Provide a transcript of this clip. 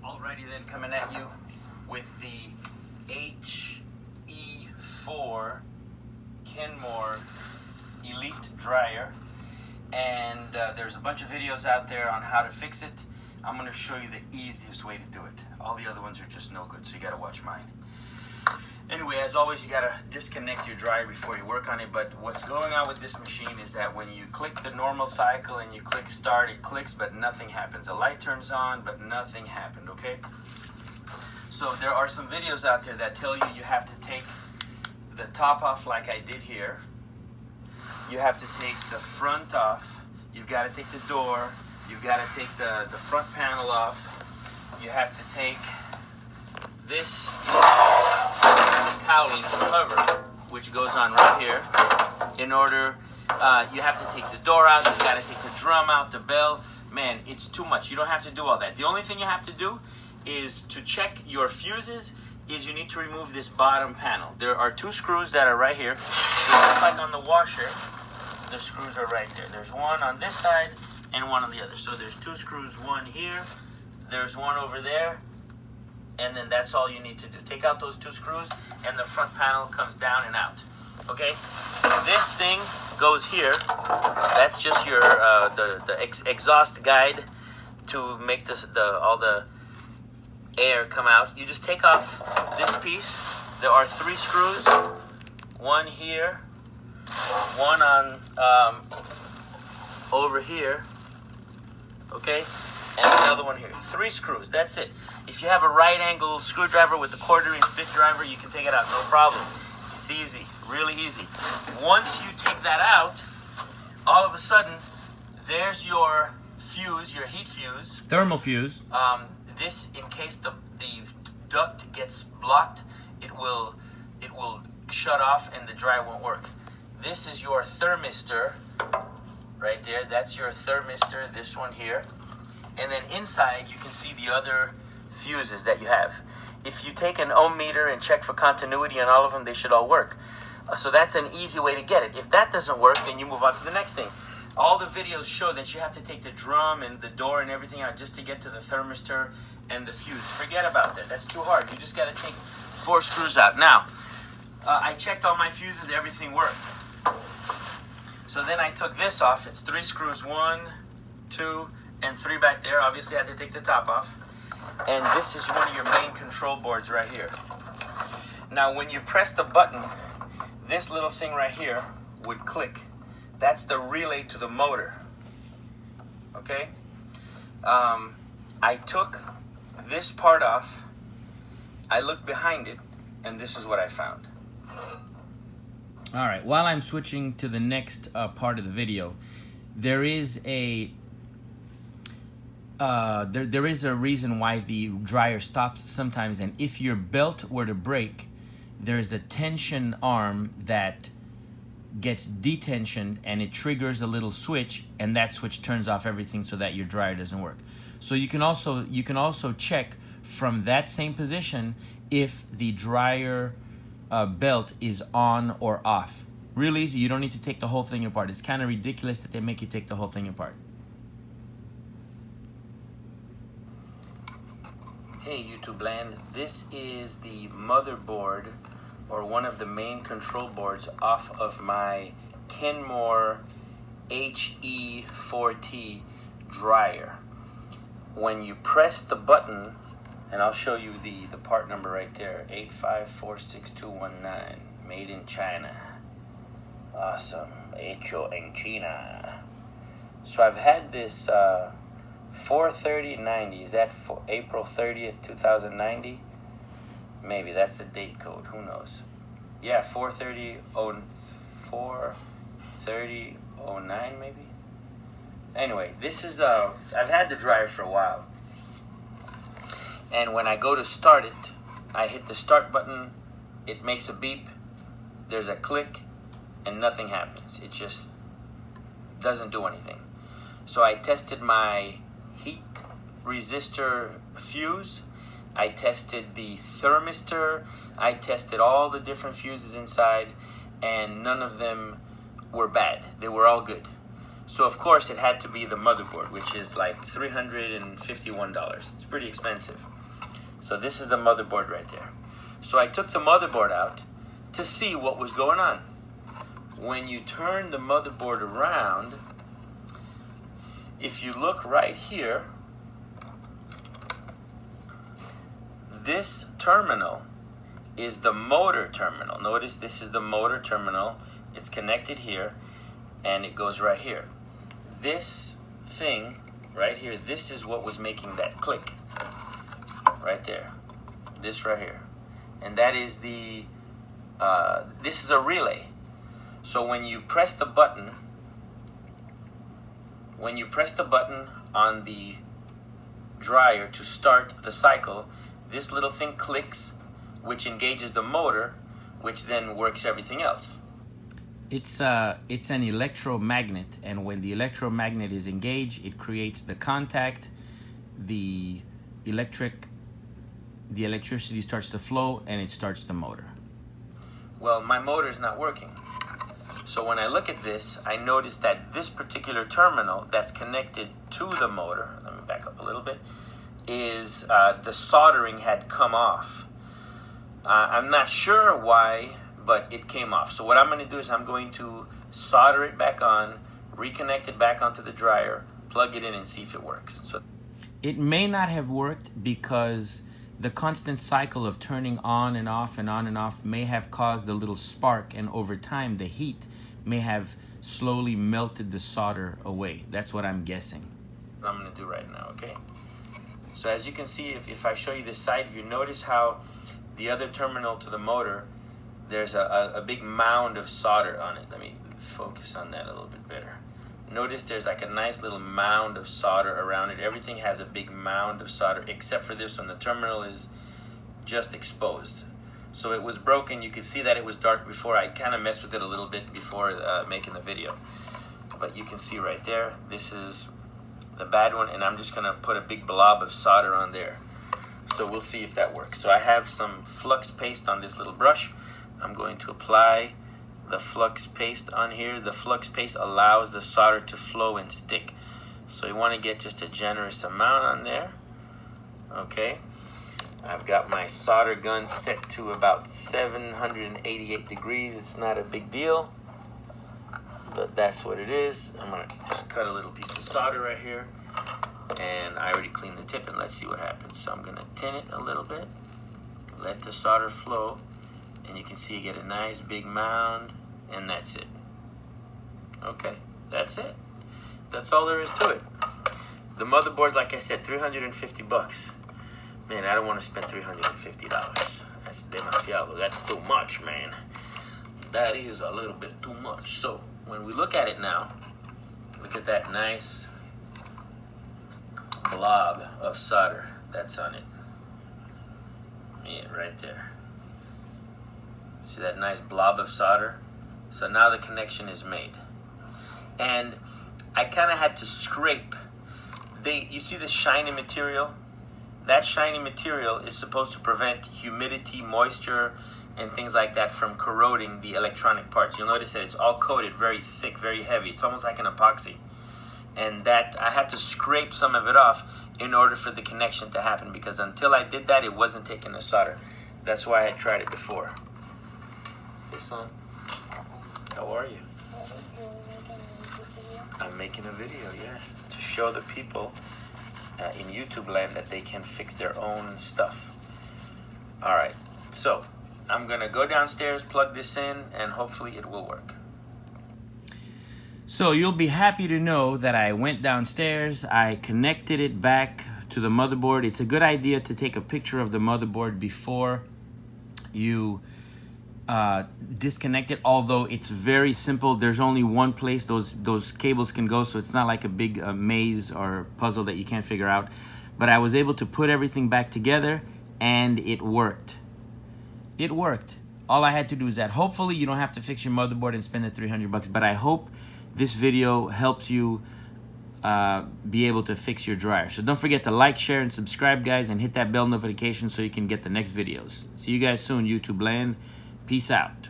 Alrighty then, coming at you with the HE4 Kenmore Elite Dryer, and there's a bunch of videos out there on how to fix it. I'm going to show you the easiest way to do it. All the other ones are just no good, so you got to watch mine. Anyway, as always, you got to disconnect your dryer before you work on it, but what's going on with this machine is that when you click the normal cycle and you click start, it clicks, but nothing happens. The light turns on, but nothing happened, okay? So there are some videos out there that tell you you have to take the top off like I did here. You have to take the front off. You've got to take the door. You've got to take the front panel off. You have to take this cowling cover, which goes on right here. In order, you have to take the door out. You've got to take the drum out, the bell. Man, it's too much. You don't have to do all that. The only thing you have to do is to check your fuses. Is you need to remove this bottom panel. There are two screws that are right here. Just like on the washer, the screws are right there. There's one on this side and one on the other. So there's two screws, one here, there's one over there, and then that's all you need to do. Take out those two screws and the front panel comes down and out. Okay? This thing goes here. That's just your the exhaust guide to make all the air come out. You just take off this piece. There are three screws. One here, one on over here, okay, and another one here. Three screws, that's it. If you have a right angle screwdriver with a 1/4-inch bit driver, you can take it out, no problem. It's easy, really easy. Once you take that out, all of a sudden, there's your fuse, your heat fuse. Thermal fuse. This, in case the duct gets blocked, it will shut off and the dryer won't work. This is your thermistor right there. That's your thermistor, this one here. And then inside you can see the other fuses that you have. If you take an ohm meter and check for continuity on all of them, they should all work. So that's an easy way to get it. If that doesn't work, then you move on to the next thing. All the videos show that you have to take the drum and the door and everything out just to get to the thermistor and the fuse. Forget about that. That's too hard. You just got to take 4 screws out. Now, I checked all my fuses. Everything worked. So then I took this off. It's 3 screws. 1, 2, and 3 back there. Obviously, I had to take the top off. And this is one of your main control boards right here. Now, when you press the button, this little thing right here would click. That's the relay to the motor. Okay? I took this part off. I looked behind it, and this is what I found. All right. While I'm switching to the next part of the video, there is a there is a reason why the dryer stops sometimes, and if your belt were to break, there's a tension arm that gets detensioned and it triggers a little switch, and that switch turns off everything so that your dryer doesn't work. So you can also check from that same position if the dryer belt is on or off. Real easy. You don't need to take the whole thing apart. It's kind of ridiculous that they make you take the whole thing apart. Hey YouTube land, this is the motherboard or one of the main control boards off of my Kenmore HE4T dryer. When you press the button, and I'll show you the part number right there, 8546219, made in China. Awesome, hecho en China. So I've had this 4/30/90. Is that for April 30th, 2090? Maybe that's the date code. Who knows? Yeah, 4/30/09 maybe. Anyway, this is I've had the dryer for a while, and when I go to start it, I hit the start button. It makes a beep. There's a click, and nothing happens. It just doesn't do anything. So I tested my heat resistor fuse. I tested the thermistor. I tested all the different fuses inside, and none of them were bad. They were all good. So of course it had to be the motherboard, which is like $351. It's pretty expensive. So this is the motherboard right there. So I took the motherboard out to see what was going on. When you turn the motherboard around, if you look right here, this terminal is the motor terminal. Notice this is the motor terminal. It's connected here, and it goes right here. This thing right here, this is what was making that click. Right there. This right here. And that is the, this is a relay. So when you press the button, on the dryer to start the cycle, this little thing clicks, which engages the motor, which then works everything else. It's an electromagnet, and when the electromagnet is engaged, it creates the contact, the electricity starts to flow, and it starts the motor. Well, my motor is not working. So when I look at this, I notice that this particular terminal that's connected to the motor, let me back up a little bit, is the soldering had come off. I'm not sure why, but it came off. So what I'm going to do is I'm going to solder it back on, reconnect it back onto the dryer, plug it in, and see if it works. So it may not have worked because the constant cycle of turning on and off and on and off may have caused a little spark, and over time the heat may have slowly melted the solder away. That's what I'm guessing. What I'm going to do right now, okay? So as you can see, if I show you this side view, notice how the other terminal to the motor, there's a big mound of solder on it. Let me focus on that a little bit better. Notice there's like a nice little mound of solder around it. Everything has a big mound of solder except for this one. The terminal is just exposed. So it was broken. You could see that it was dark before. I kind of messed with it a little bit before making the video. But you can see right there, this is the bad one, and I'm just going to put a big blob of solder on there. So we'll see if that works. So I have some flux paste on this little brush. I'm going to apply the flux paste on here. The flux paste allows the solder to flow and stick. So you want to get just a generous amount on there. Okay. I've got my solder gun set to about 788 degrees. It's not a big deal, but that's what it is. I'm going to just cut a little piece of solder right here. And I already cleaned the tip, and let's see what happens. So I'm going to tin it a little bit, let the solder flow, and you can see you get a nice big mound, and that's it. Okay, that's it. That's all there is to it. The motherboard's, like I said, $350. Man, I don't want to spend $350. That's demasiado. That's too much, man. That is a little bit too much. So when we look at it now, look at that nice blob of solder that's on it. Yeah, right there. See that nice blob of solder? So now the connection is made. And I kind of had to scrape. You see this shiny material? That shiny material is supposed to prevent humidity, moisture, and things like that from corroding the electronic parts. You'll notice that it's all coated, very thick, very heavy. It's almost like an epoxy. And that I had to scrape some of it off in order for the connection to happen, because until I did that, it wasn't taking the solder. That's why I had tried it before. Hey son, how are you? I'm making a video, yeah, to show the people in YouTube land that they can fix their own stuff. All right, so I'm gonna go downstairs, plug this in, and hopefully it will work. So you'll be happy to know that I went downstairs, I connected it back to the motherboard. It's a good idea to take a picture of the motherboard before you disconnect it, although it's very simple. There's only one place those cables can go, so it's not like a big maze or puzzle that you can't figure out. But I was able to put everything back together, and it worked. It worked. All I had to do is that. Hopefully you don't have to fix your motherboard and spend the $300, but I hope this video helps you be able to fix your dryer. So don't forget to like, share, and subscribe, guys, and hit that bell notification so you can get the next videos. See you guys soon, YouTube land. Peace out.